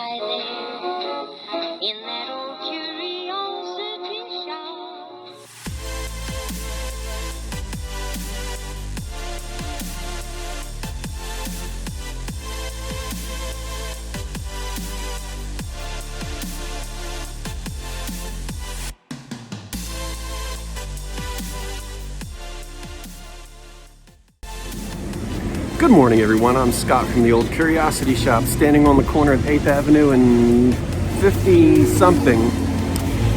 right there in that old curiosity shop. Good morning, everyone. I'm Scott from the Old Curiosity Shop, standing on the corner of 8th Avenue and 50-something.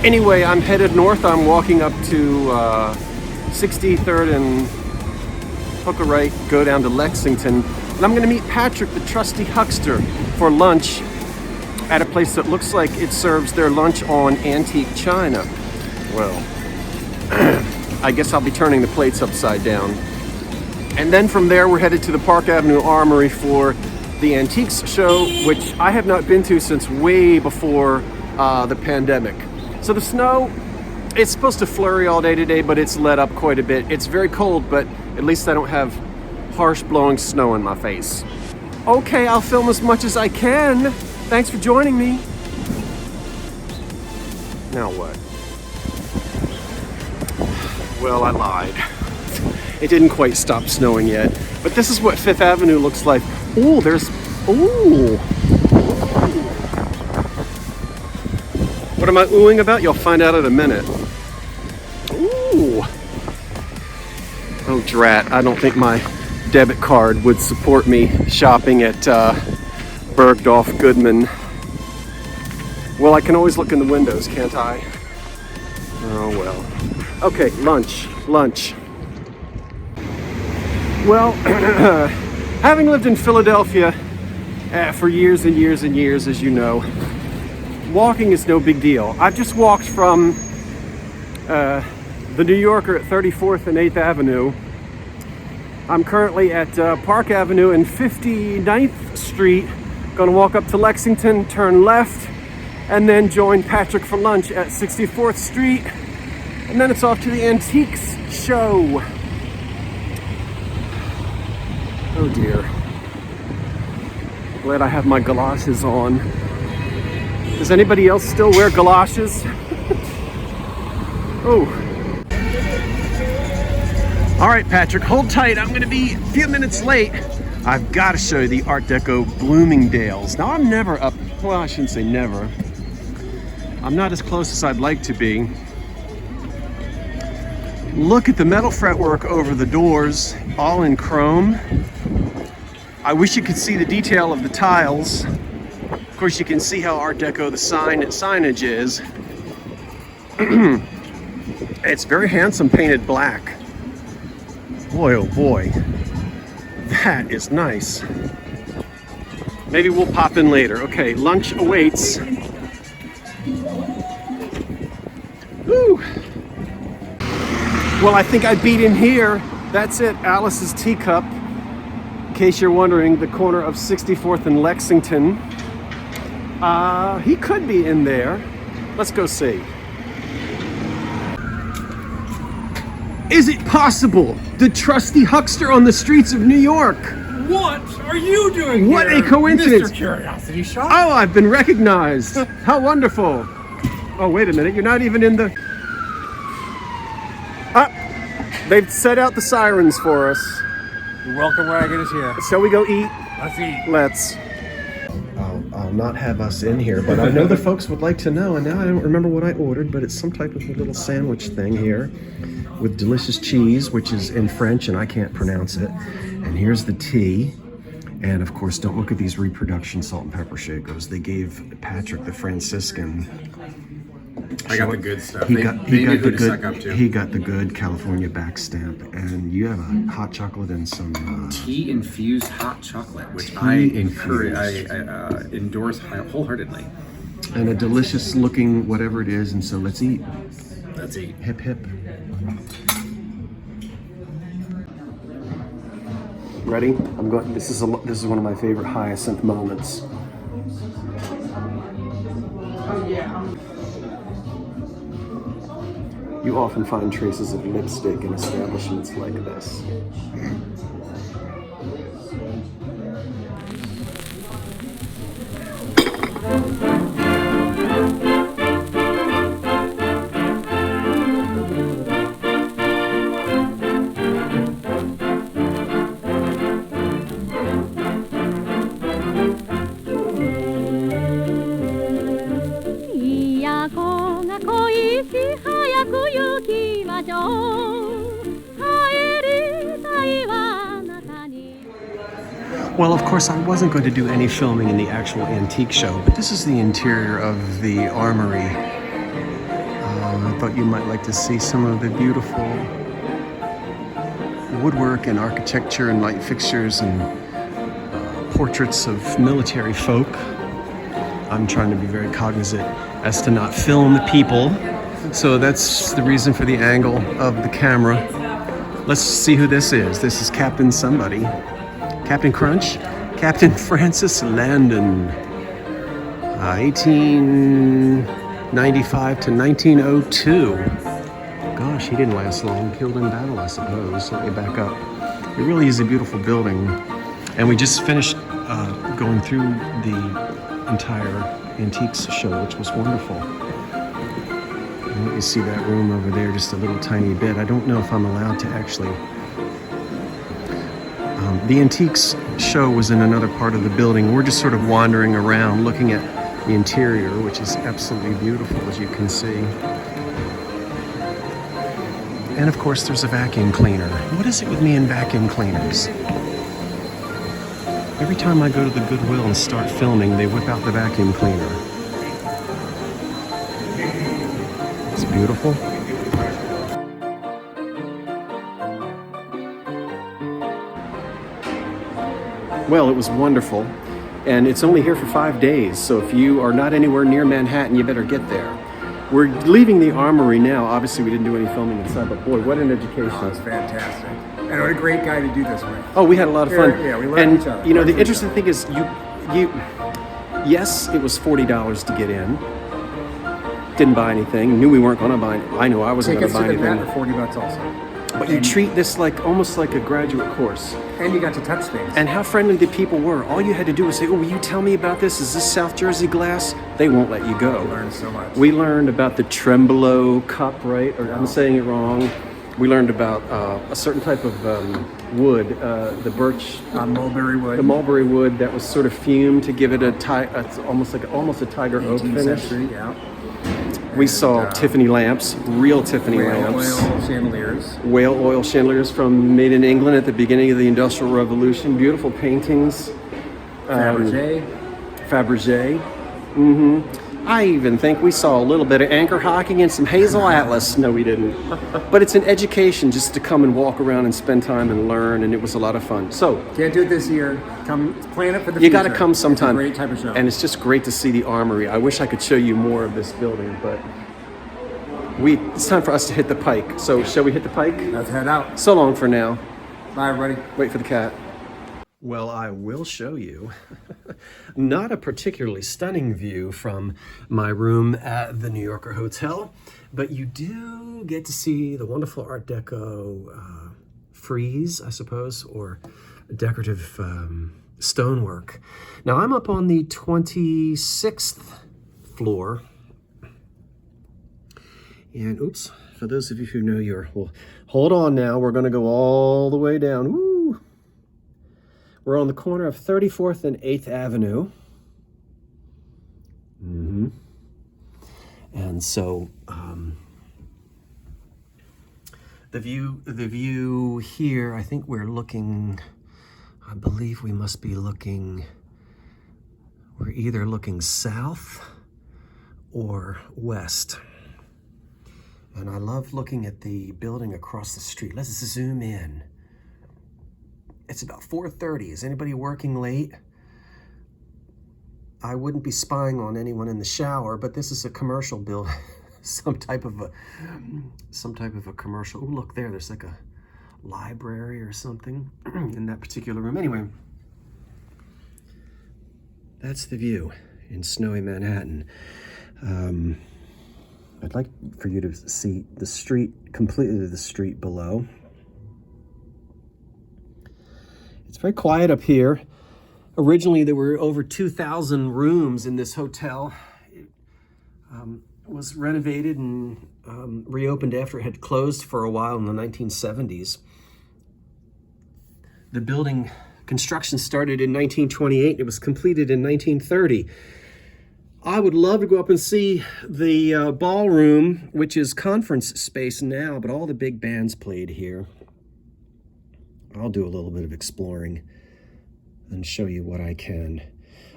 Anyway, I'm headed north. I'm walking up to 63rd and hook a right, go down to Lexington. And I'm going to meet Patrick, the Trusty Huckster, for lunch at a place that looks like it serves their lunch on antique china. Well, I guess I'll be turning the plates upside down. And then from there, we're headed to the Park Avenue Armory for the Antiques Show, which I have not been to since way before the pandemic. So the snow, it's supposed to flurry all day today, but it's let up quite a bit. It's very cold, but at least I don't have harsh blowing snow in my face. Okay, I'll film as much as I can. Thanks for joining me. Now what? Well, I lied. It didn't quite stop snowing yet, but this is what 5th Avenue looks like. Ooh, ooh. What am I oohing about? You'll find out in a minute. Ooh. Oh, drat. I don't think my debit card would support me shopping at Bergdorf Goodman. Well, I can always look in the windows, can't I? Oh, well. Okay, lunch. Well, having lived in Philadelphia for years and years and years, as you know, walking is no big deal. I've just walked from the New Yorker at 34th and 8th Avenue. I'm currently at Park Avenue and 59th Street. Gonna walk up to Lexington, turn left, and then join Patrick for lunch at 64th Street. And then it's off to the Antiques Show. Oh dear. Glad I have my galoshes on. Does anybody else still wear galoshes? Oh. All right, Patrick, hold tight. I'm gonna be a few minutes late. I've got to show you the Art Deco Bloomingdale's. Now, I'm never up, well, I shouldn't say never. I'm not as close as I'd like to be. Look at the metal fretwork over the doors, all in chrome. I wish you could see the detail of the tiles. Of course, you can see how Art Deco the signage is. It's very handsome, painted black. Boy, oh boy, that is nice. Maybe we'll pop in later. Okay, lunch awaits. Woo! Well, I think I beat him here. That's it, Alice's Teacup. In case you're wondering, the corner of 64th and Lexington. He could be in there. Let's go see. Is it possible? The Trusty Huckster on the streets of New York. What are you doing What here, a coincidence. Mr. Curiosity Shop? Oh, I've been recognized. How wonderful. Oh, wait a minute. You're not even in the... They've set out the sirens for us. The welcome wagon is here. Shall we go eat? Let's eat. Let's. I'll not have us in here, but I know the folks would like to know, and now I don't remember what I ordered, but it's some type of a little sandwich thing here with delicious cheese, which is in French, and I can't pronounce it. And here's the tea. And of course, don't look at these reproduction salt and pepper shakers. They gave Patrick the Franciscan. I got the good stuff. He got the good California back stamp, and you have a hot chocolate and some tea infused hot chocolate, which I encourage. I endorse wholeheartedly. And a delicious looking whatever it is. And so let's eat. Let's eat. Hip hip. Ready? I'm going. This is one of my favorite hyacinth moments. Oh yeah. You often find traces of lipstick in establishments like this. 行きましょう帰りたいわあなたに Well, of course, I wasn't going to do any filming in the actual antique show, but this is the interior of the armory. I thought you might like to see some of the beautiful woodwork and architecture and light fixtures and portraits of military folk. I'm trying to be very cognizant as to not film the people, so that's the reason for the angle of the camera. Let's see who this is. This is Captain somebody. Captain Crunch? Captain Francis Landon. 1895 to 1902. Gosh, he didn't last long. Killed in battle, I suppose. Let me back up. It really is a beautiful building. And we just finished going through the entire antiques show, which was wonderful. And let me see that room over there just a little tiny bit. I don't know if I'm allowed to actually... the antiques show was in another part of the building. We're just sort of wandering around looking at the interior, which is absolutely beautiful, as you can see. And of course, there's a vacuum cleaner. What is it with me and vacuum cleaners? Every time I go to the Goodwill and start filming, they whip out the vacuum cleaner. It's beautiful. Well, it was wonderful, and it's only here for 5 days, so if you are not anywhere near Manhattan, you better get there. We're leaving the armory now. Obviously, we didn't do any filming inside, but boy, what an education. Oh, it's fantastic. And what a great guy to do this with. Oh, we had a lot of fun. Yeah, we learned each other. And, you know, the interesting thing is, yes, it was $40 to get in. Didn't buy anything. Knew we weren't going to buy. I know I wasn't going to buy anything. Tickets to the event were $40 also. But you treat this like almost like a graduate course. And you got to touch things. And how friendly the people were. All you had to do was say, "Oh, will you tell me about this? Is this South Jersey glass?" They won't let you go. We learned so much. We learned about the tremolo cup, right? Or I'm saying it wrong. We learned about a certain type of wood, the birch, mulberry wood. the mulberry wood that was sort of fumed to give it almost a tiger oak 18th finish. century, yeah. We saw Tiffany lamps, real Tiffany lamps. Oil chandeliers. Whale oil chandeliers made in England at the beginning of the Industrial Revolution. Beautiful paintings. Fabergé. Fabergé. I even think we saw a little bit of anchor hocking and some Hazel Atlas. No, we didn't. But it's an education just to come and walk around and spend time and learn, and it was a lot of fun. So Can't do it this year. Come plan it for the you future. got to come sometime. It's a great type of show. And it's just great to see the armory. I wish I could show you more of this building, but it's time for us to hit the pike. So shall we hit the pike? Let's head out. So long for now. Bye, everybody. Wait for the cat. Well, I will show you. Not a particularly stunning view from my room at the New Yorker Hotel, but you do get to see the wonderful Art Deco frieze, I suppose, or decorative stonework. Now, I'm up on the 26th floor. And, oops, for those of you who know well, hold on now. We're going to go all the way down. Woo! We're on the corner of 34th and 8th Avenue. And so the view here, I think we're looking, I believe we must be looking, we're either looking south or west. And I love looking at the building across the street. Let's zoom in. It's about 4:30. Is anybody working late? I wouldn't be spying on anyone in the shower, but this is a commercial building, some type of a commercial. Oh, look there. There's like a library or something in that particular room. Anyway, that's the view in snowy Manhattan. I'd like for you to see the street, completely the street below. It's very quiet up here. Originally, there were over 2,000 rooms in this hotel. It was renovated and reopened after it had closed for a while in the 1970s. The building construction started in 1928. It was completed in 1930. I would love to go up and see the ballroom, which is conference space now, but all the big bands played here. I'll do a little bit of exploring and show you what I can.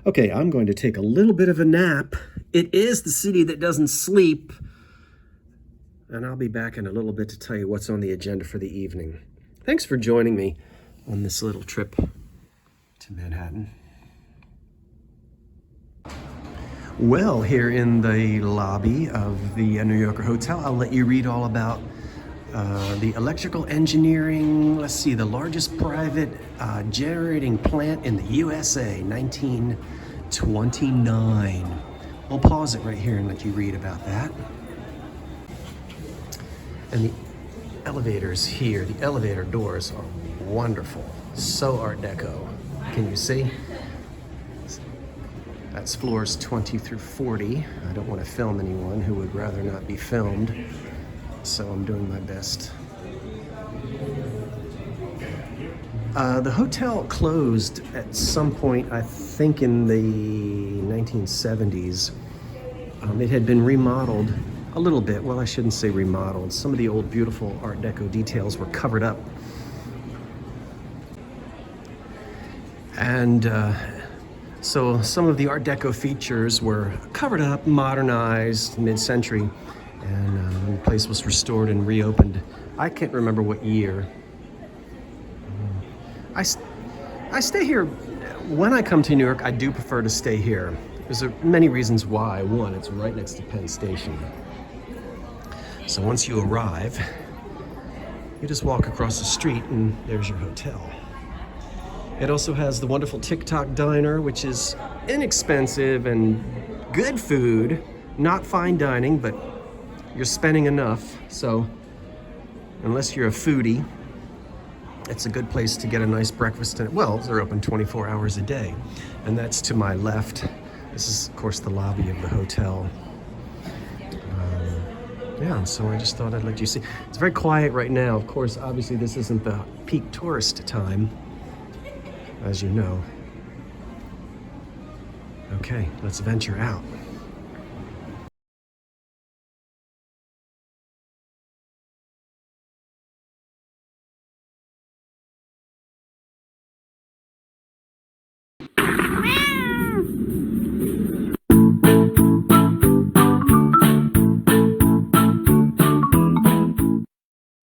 Okay, I'm going to take a little bit of a nap. It is the city that doesn't sleep. And I'll be back in a little bit to tell you what's on the agenda for the evening. Thanks for joining me on this little trip to Manhattan. Well, here in the lobby of the New Yorker Hotel, I'll let you read all about the electrical engineering, let's see, the largest private generating plant in the USA, 1929. We'll pause it right here and let you read about that. And the elevators here, the elevator doors are wonderful. So Art Deco. Can you see? That's floors 20 through 40. I don't want to film anyone who would rather not be filmed, so I'm doing my best. The hotel closed at some point, I think in the 1970s. It had been remodeled a little bit. Well, I shouldn't say remodeled. Some of the old beautiful Art Deco details were covered up. And so some of the Art Deco features were covered up, modernized, mid-century, and the place was restored and reopened. I can't remember what year. I stay here. When I come to New York, I do prefer to stay here. There's many reasons why. One, it's right next to Penn Station. So once you arrive, you just walk across the street and there's your hotel. It also has the wonderful TikTok Diner, which is inexpensive and good food, not fine dining, but you're spending enough. So unless you're a foodie, it's a good place to get a nice breakfast. And well, they're open 24 hours a day. And that's to my left. This is, of course, the lobby of the hotel. Yeah, so I just thought I'd let you see. It's very quiet right now. Of course, obviously this isn't the peak tourist time, as you know. Okay, let's venture out.